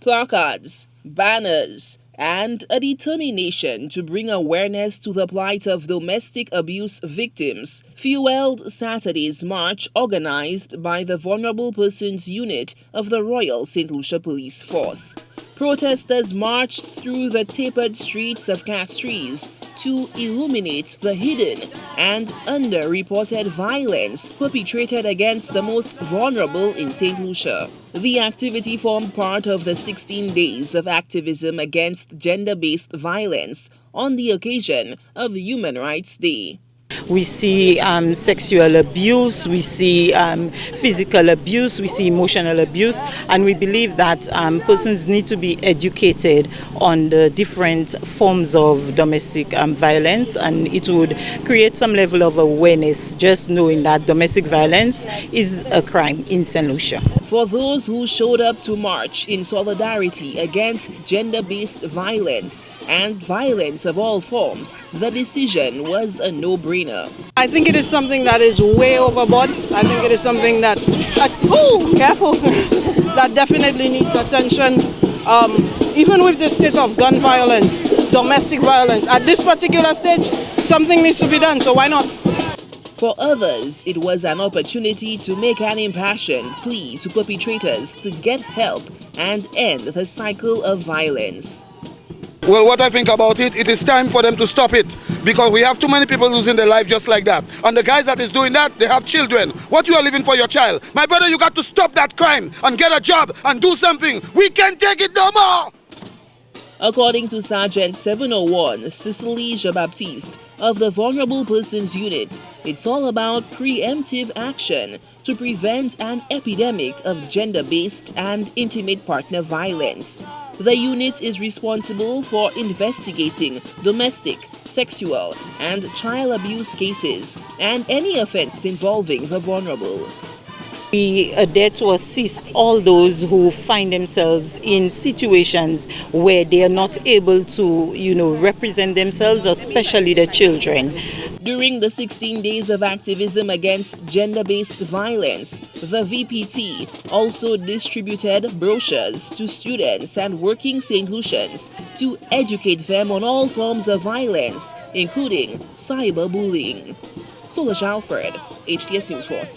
Placards, banners, and a determination to bring awareness to the plight of domestic abuse victims fueled Saturday's march organized by the Vulnerable Persons Unit of the Royal Saint Lucia Police Force. Protesters marched through the tapered streets of Castries to illuminate the hidden and underreported violence perpetrated against the most vulnerable in Saint Lucia. The activity formed part of the 16 days of activism against gender-based violence on the occasion of Human Rights Day. We see sexual abuse, we see physical abuse, we see emotional abuse, and we believe that persons need to be educated on the different forms of domestic violence, and it would create some level of awareness just knowing that domestic violence is a crime in Saint Lucia. For those who showed up to march in solidarity against gender-based violence and violence of all forms, the decision was a no-brainer. I think it is something that is way overboard. I think it is something that careful, that definitely needs attention. Even with the state of gun violence, domestic violence, at this particular stage, something needs to be done, so why not? For others, it was an opportunity to make an impassioned plea to perpetrators to get help and end the cycle of violence. Well, what I think about it, it is time for them to stop it, because we have too many people losing their life just like that. And the guys that is doing that, they have children. What you are living for your child? My brother, you got to stop that crime and get a job and do something. We can't take it no more! According to Sergeant 701 Cicely Jean-Baptiste of the Vulnerable Persons Unit, it's all about preemptive action to prevent an epidemic of gender-based and intimate partner violence. The unit is responsible for investigating domestic, sexual, and child abuse cases and any offense involving the vulnerable. We are there to assist all those who find themselves in situations where they are not able to, represent themselves, especially the children. During the 16 days of activism against gender-based violence, the VPT also distributed brochures to students and working St. Lucians to educate them on all forms of violence, including cyberbullying. Solange Alfred, HTS News Force.